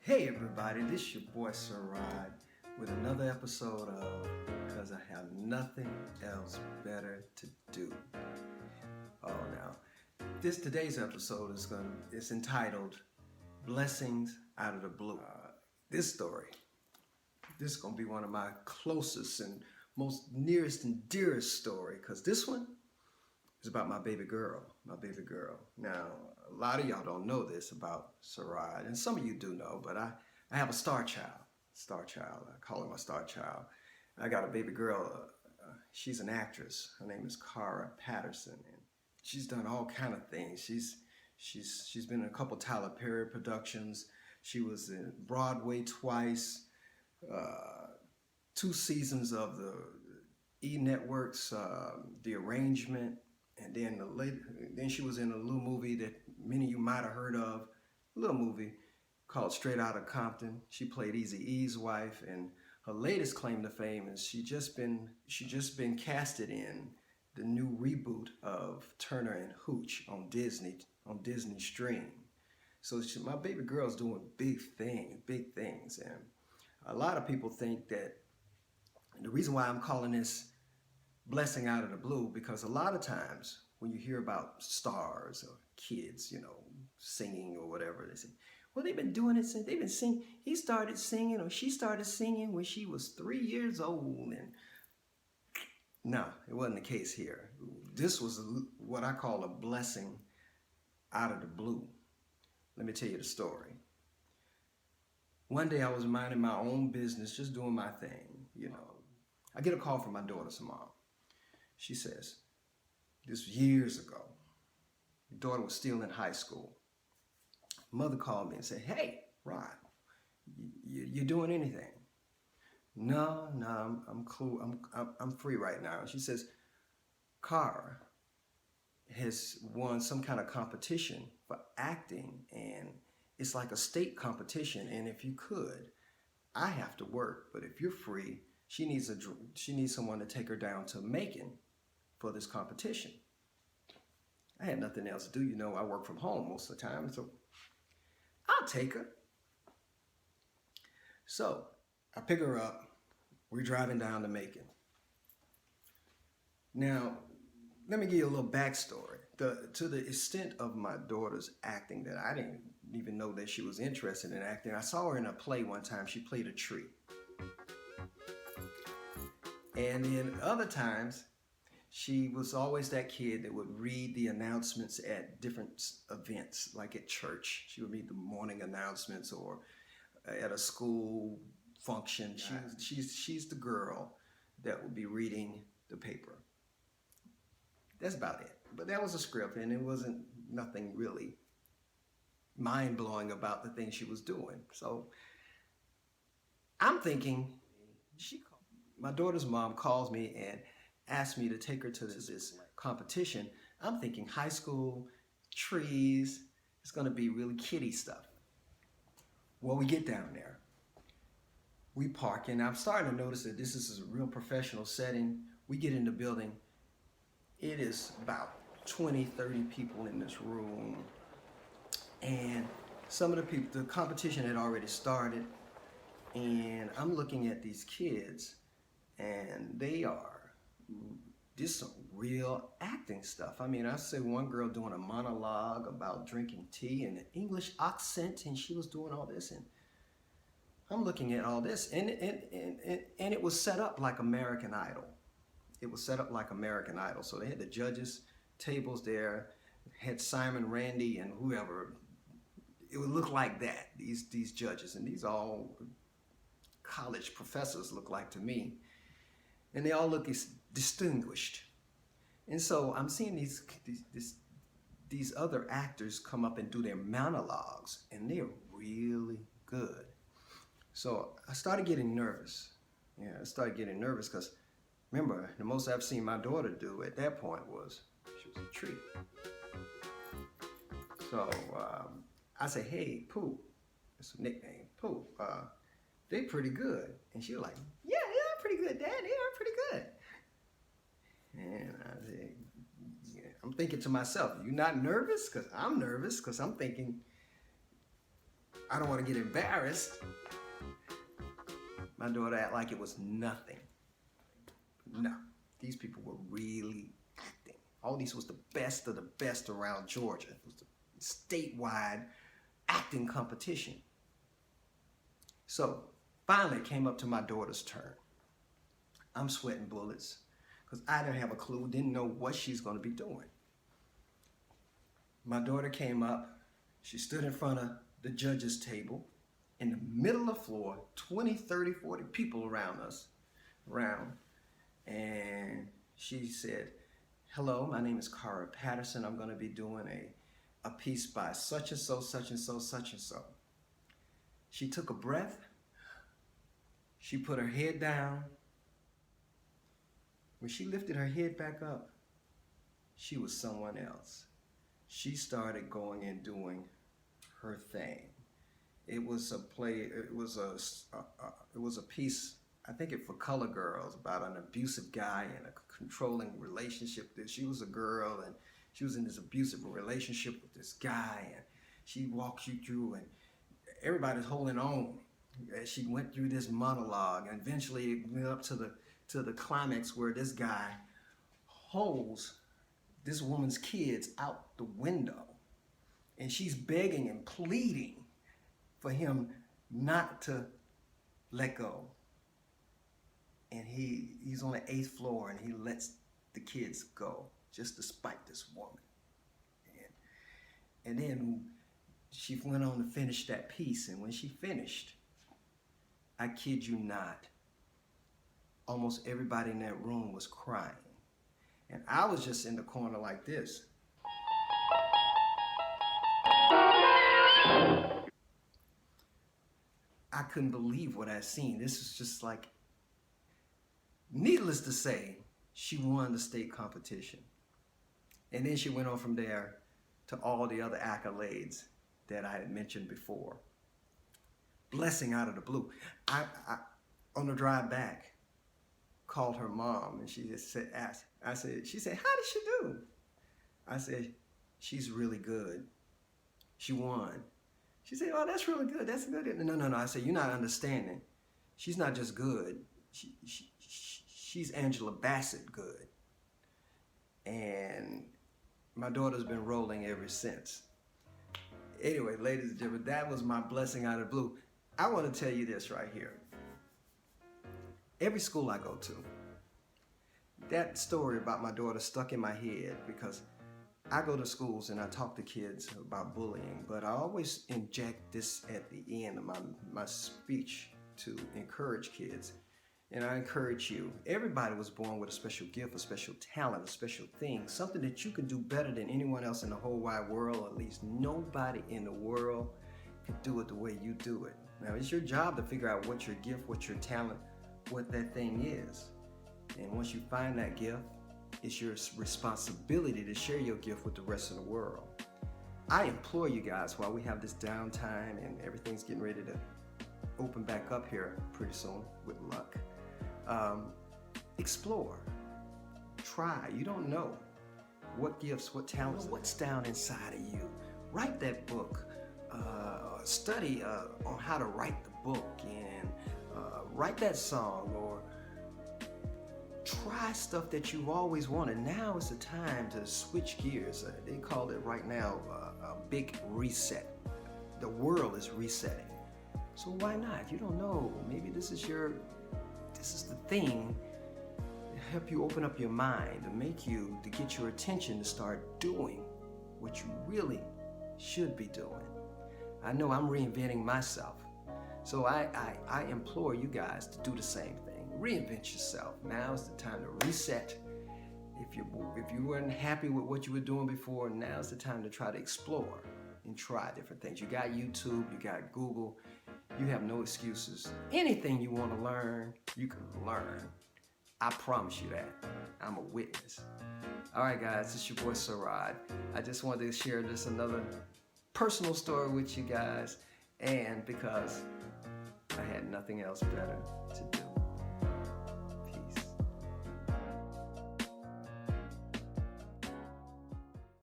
Hey everybody, this is your boy Sarad with another episode of Because I Have Nothing Else Better to Do. Oh now, today's episode is entitled Blessings Out of the Blue. This story, this is gonna be one of my closest and most nearest and dearest story, because this one is about my baby girl. Now, a lot of y'all don't know this about Sarad, and some of you do know, but I have a star child. I call her my star child. I got a baby girl. She's an actress. Her name is Carra Patterson, and she's done all kind of things. She's been in a couple Tyler Perry productions. She was in Broadway twice, two seasons of the E Network's The Arrangement. And then she was in a little movie that many of you might have heard of, a little movie called Straight Outta Compton. She played Eazy-E's wife, and her latest claim to fame is she just been casted in the new reboot of Turner and Hooch on Disney Stream. So my baby girl's doing big things, and a lot of people think that the reason why I'm calling this blessing out of the blue, because a lot of times when you hear about stars or kids, singing or whatever, they say, well, they've been doing it since they've been singing. He started singing or she started singing when she was 3 years old. And no, it wasn't the case here. This was what I call a blessing out of the blue. Let me tell you the story. One day I was minding my own business, just doing my thing, I get a call from my daughter's mom. She says, this was years ago. Your daughter was still in high school. Mother called me and said, hey, Rod, you doing anything? No, I'm cool. I'm free right now. She says, Carr has won some kind of competition for acting, and it's like a state competition. And if you could, I have to work, but if you're free, she needs someone to take her down to Macon for this competition. I had nothing else to do. I work from home most of the time, so I'll take her. So I pick her up. We're driving down to Macon. Now, let me give you a little backstory. To the extent of my daughter's acting, that I didn't even know that she was interested in acting. I saw her in a play one time. She played a tree. And then other times, she was always that kid that would read the announcements at different events, like at church. She would read the morning announcements, or at a school function. She's the girl that would be reading the paper. That's about it. But that was a script, and it wasn't nothing really mind-blowing about the things she was doing. So I'm thinking, my daughter's mom calls me and asked me to take her to this competition. I'm thinking high school, trees, it's gonna be really kiddie stuff. Well, we get down there. We park, and I'm starting to notice that this is a real professional setting. We get in the building. It is about 20, 30 people in this room. And some of the people, the competition had already started. And I'm looking at these kids, and this some real acting stuff. I mean, I see one girl doing a monologue about drinking tea in an English accent, and she was doing all this, and I'm looking at all this, and it was set up like American Idol. So they had the judges' tables there, had Simon, Randy, and whoever. It would look like that, these judges, and these all college professors look like to me. And they all look distinguished. And so I'm seeing these other actors come up and do their monologues, and they're really good. So I started getting nervous. Because remember, the most I've seen my daughter do at that point was she was a tree. So I say, hey, Pooh, that's a nickname, Pooh, they pretty good. And she was like, yeah, they're pretty good, Dad, they are pretty good. And I said, yeah. I'm thinking to myself, you not nervous? Because I'm nervous, because I'm thinking, I don't want to get embarrassed. My daughter acted like it was nothing. No, these people were really acting. All these was the best of the best around Georgia. It was a statewide acting competition. So finally it came up to my daughter's turn. I'm sweating bullets because I didn't have a clue, didn't know what she's going to be doing. My daughter came up. She stood in front of the judge's table in the middle of the floor, 20, 30, 40 people around us, and she said, "Hello, my name is Carra Patterson. I'm going to be doing a piece by such and so, such and so, such and so." She took a breath. She put her head down. When she lifted her head back up, she was someone else. She started going and doing her thing. It was a play. It was a piece. I think it for color girls about an abusive guy and a controlling relationship. That she was a girl and she was in this abusive relationship with this guy, and she walks you through, and everybody's holding on as she went through this monologue, and eventually it went up to the climax where this guy holds this woman's kids out the window, and she's begging and pleading for him not to let go. And he's on the 8th floor, and he lets the kids go just to spite this woman. And then she went on to finish that piece, and when she finished, I kid you not, almost everybody in that room was crying. And I was just in the corner like this. I couldn't believe what I'd seen. This was just like, needless to say, she won the state competition. And then she went on from there to all the other accolades that I had mentioned before. Blessing out of the blue. I on the drive back, called her mom, and she just said, she said, "How did she do?" I said, "She's really good. She won." She said, "Oh, that's really good. That's good." No. I said, "You're not understanding. She's not just good. She's Angela Bassett good." And my daughter's been rolling ever since. Anyway, ladies and gentlemen, that was my blessing out of the blue. I want to tell you this right here. Every school I go to, that story about my daughter stuck in my head because I go to schools and I talk to kids about bullying, but I always inject this at the end of my speech to encourage kids. And I encourage you, everybody was born with a special gift, a special talent, a special thing, something that you can do better than anyone else in the whole wide world. At least nobody in the world can do it the way you do it. Now, it's your job to figure out what your gift, what your talent, what that thing is. And once you find that gift, it's your responsibility to share your gift with the rest of the world. I implore you guys, while we have this downtime and everything's getting ready to open back up here pretty soon with luck, explore, try. You don't know what gifts, what talents, what's down inside of you. Write that book, study on how to write the book, and write that song, or try stuff that you've always wanted. Now is the time to switch gears. They call it right now a big reset. The world is resetting. So why not? If you don't know, maybe this is the thing to help you open up your mind, to get your attention to start doing what you really should be doing. I know I'm reinventing myself. So I implore you guys to do the same thing. Reinvent yourself. Now is the time to reset. If you weren't happy with what you were doing before, now's the time to try to explore and try different things. You got YouTube, you got Google. You have no excuses. Anything you want to learn, you can learn. I promise you that. I'm a witness. All right, guys, it's your boy Sarad. I just wanted to share this another personal story with you guys, and because I had nothing else better to do.